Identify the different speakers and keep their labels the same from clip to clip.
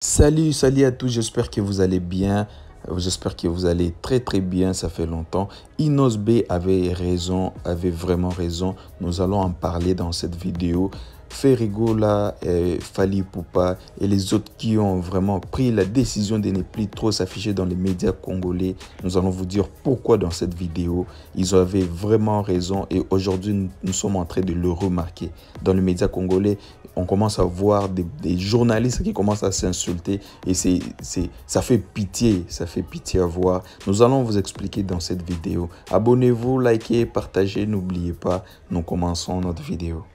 Speaker 1: Salut à tous, j'espère que vous allez bien. J'espère que vous allez très bien, ça fait longtemps. Inos B avait raison, avait vraiment raison. Nous allons en parler dans cette vidéo. Ferrigola, Fally Ipupa et les autres qui ont vraiment pris la décision de ne plus trop s'afficher dans les médias congolais. Nous allons vous dire pourquoi dans cette vidéo. Ils avaient vraiment raison et aujourd'hui nous sommes en train de le remarquer. Dans les médias congolais, on commence à voir des journalistes qui commencent à s'insulter et ça fait pitié à voir. Nous allons vous expliquer dans cette vidéo. Abonnez-vous, likez, partagez, n'oubliez pas, nous commençons notre vidéo.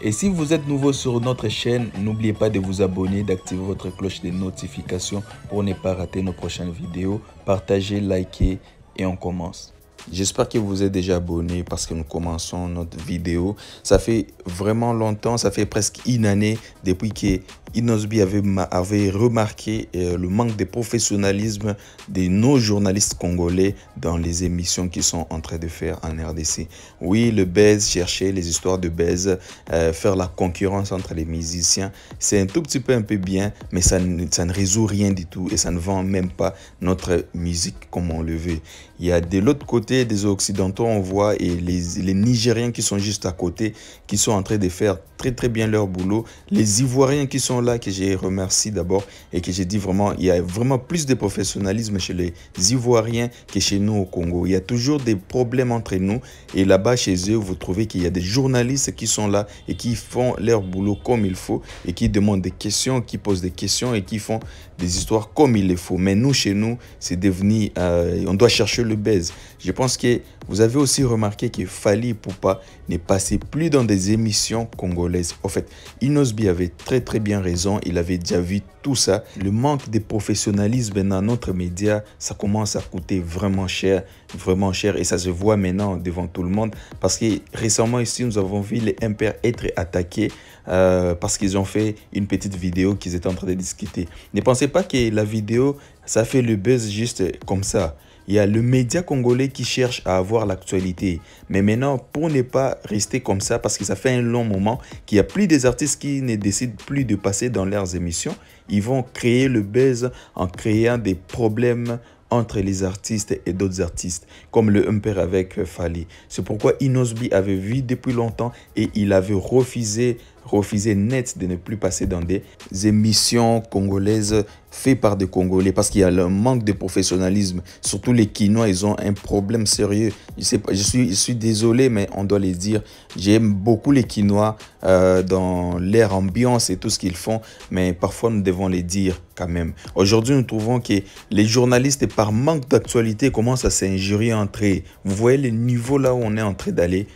Speaker 1: Et si vous êtes nouveau sur notre chaîne, n'oubliez pas de vous abonner, d'activer votre cloche de notification pour ne pas rater nos prochaines vidéos. Partagez, likez et on commence. J'espère que vous êtes déjà abonné parce que nous commençons notre vidéo. Ça fait vraiment longtemps, ça fait presque une année depuis que Inos B avait remarqué le manque de professionnalisme de nos journalistes congolais dans les émissions qu'ils sont en train de faire en RDC. Oui, le buzz, chercher les histoires de buzz, faire la concurrence entre les musiciens, c'est un tout petit peu un peu bien, mais ça ne résout rien du tout et ça ne vend même pas notre musique comme on le veut. Il y a de l'autre côté des Occidentaux, on voit, et les Nigériens qui sont juste à côté, qui sont en train de faire très bien leur boulot. Les Ivoiriens qui sont là, que j'ai remercié d'abord et que j'ai dit vraiment, il y a vraiment plus de professionnalisme chez les Ivoiriens que chez nous au Congo. Il y a toujours des problèmes entre nous et là-bas chez eux, vous trouvez qu'il y a des journalistes qui sont là et qui font leur boulot comme il faut et qui demandent des questions, qui posent des questions et qui font des histoires comme il le faut. Mais nous, chez nous, c'est devenu, on doit chercher le buzz. Je pense que vous avez aussi remarqué que Fally Ipupa ne passait plus dans des émissions congolaises. En fait, Inos B avait très bien raison. Il avait déjà vu tout ça. Le manque de professionnalisme dans notre média, ça commence à coûter vraiment cher. Et ça se voit maintenant devant tout le monde. Parce que récemment ici, nous avons vu les impairs être attaqués parce qu'ils ont fait une petite vidéo qu'ils étaient en train de discuter. Ne pensez pas que la vidéo, ça fait le buzz juste comme ça. Il y a le média congolais qui cherche à avoir l'actualité. Mais maintenant, pour ne pas rester comme ça, parce que ça fait un long moment qu'il n'y a plus des artistes qui ne décident plus de passer dans leurs émissions, ils vont créer le buzz en créant des problèmes entre les artistes et d'autres artistes, comme le Humper avec Fally. C'est pourquoi Inos B avait vu depuis longtemps et il avait refusé net de ne plus passer dans des émissions congolaises faites par des Congolais parce qu'il y a le manque de professionnalisme. Surtout les Kinois, ils ont un problème sérieux. Je suis désolé, mais on doit les dire. J'aime beaucoup les Kinois dans leur ambiance et tout ce qu'ils font, mais parfois nous devons les dire quand même. Aujourd'hui, nous trouvons que les journalistes, par manque d'actualité, commencent à s'injurier entre eux. Vous voyez le niveau là où on est en train d'aller.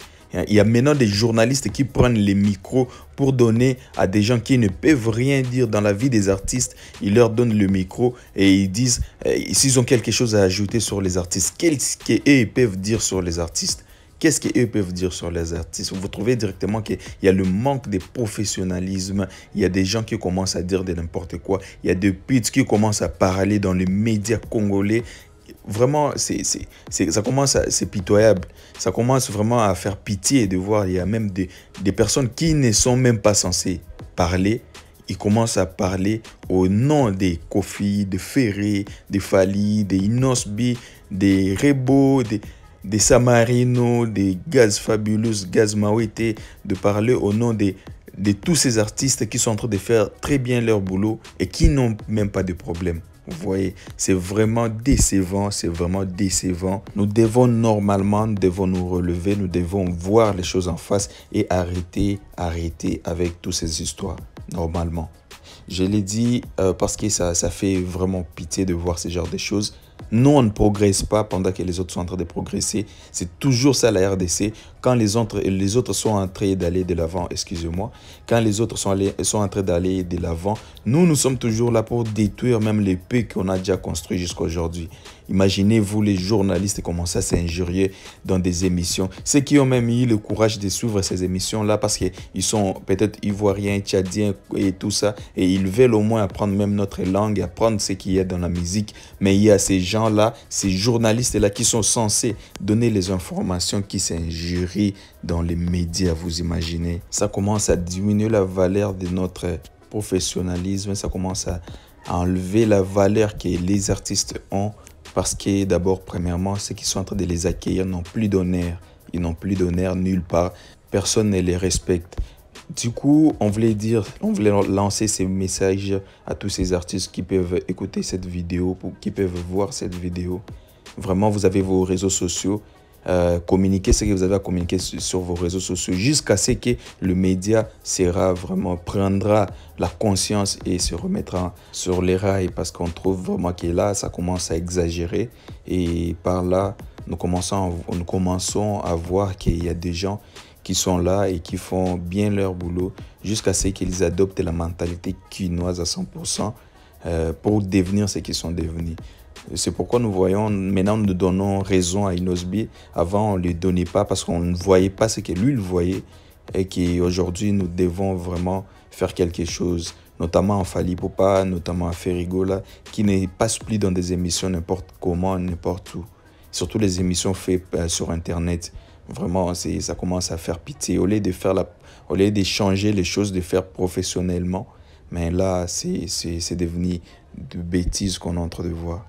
Speaker 1: Il y a maintenant des journalistes qui prennent les micros pour donner à des gens qui ne peuvent rien dire dans la vie des artistes. Ils leur donnent le micro et ils disent s'ils ont quelque chose à ajouter sur les artistes. Qu'est-ce qu'ils peuvent dire sur les artistes? Qu'est-ce qu'eux peuvent dire sur les artistes? Vous trouvez directement qu'il y a le manque de professionnalisme. Il y a des gens qui commencent à dire de n'importe quoi. Il y a des putes qui commencent à parler dans les médias congolais. Vraiment, ça commence, c'est pitoyable. Ça commence vraiment à faire pitié de voir. Il y a même des personnes qui ne sont même pas censées parler. Ils commencent à parler au nom des Kofi, de Ferré, de Fally, de Inos B, des Rebo, des Samarino, des Gaz Fabulous, Gaz Mawete, de parler au nom de tous ces artistes qui sont en train de faire très bien leur boulot et qui n'ont même pas de problème. Vous voyez, c'est vraiment décevant, Nous devons normalement, nous relever, nous devons voir les choses en face et arrêter avec toutes ces histoires, normalement. Je l'ai dit parce que ça fait vraiment pitié de voir ce genre de choses. Nous, on ne progresse pas pendant que les autres sont en train de progresser. C'est toujours ça la RDC. Quand les autres sont en train d'aller de l'avant, excusez-moi, quand les autres sont en train d'aller de l'avant, nous sommes toujours là pour détruire même les peu qu'on a déjà construits jusqu'à aujourd'hui. Imaginez, vous, les journalistes, commencer à s'injurier dans des émissions. Ceux qui ont même eu le courage de suivre ces émissions-là parce qu'ils sont peut-être ivoiriens, tchadiens et tout ça. Et ils veulent au moins apprendre même notre langue, apprendre ce qu'il y a dans la musique. Mais il y a ces gens-là, ces journalistes-là qui sont censés donner les informations qui s'injurient dans les médias, vous imaginez. Ça commence à diminuer la valeur de notre professionnalisme, ça commence à enlever la valeur que les artistes ont parce que d'abord, premièrement, ceux qui sont en train de les accueillir n'ont plus d'honneur. Ils n'ont plus d'honneur nulle part. Personne ne les respecte. Du coup, on voulait lancer ces messages à tous ces artistes qui peuvent écouter cette vidéo, qui peuvent voir cette vidéo. Vraiment, vous avez vos réseaux sociaux. Communiquez ce que vous avez à communiquer sur vos réseaux sociaux jusqu'à ce que le média prendra la conscience et se remettra sur les rails parce qu'on trouve vraiment que là, ça commence à exagérer et par là, nous commençons à voir qu'il y a des gens qui sont là et qui font bien leur boulot jusqu'à ce qu'ils adoptent la mentalité quinoise à 100% pour devenir ce qu'ils sont devenus. C'est pourquoi nous voyons, maintenant nous donnons raison à Inosbi. Avant, on ne lui donnait pas parce qu'on ne voyait pas ce que lui il voyait et qu'aujourd'hui, nous devons vraiment faire quelque chose, notamment en Fally Ipupa, notamment à Ferrigola, qui ne passe plus dans des émissions n'importe comment, n'importe où. Surtout les émissions faites sur Internet. Vraiment, ça commence à faire pitié. Au lieu de changer les choses, de faire professionnellement, mais là, c'est devenu de bêtises qu'on est en train de voir.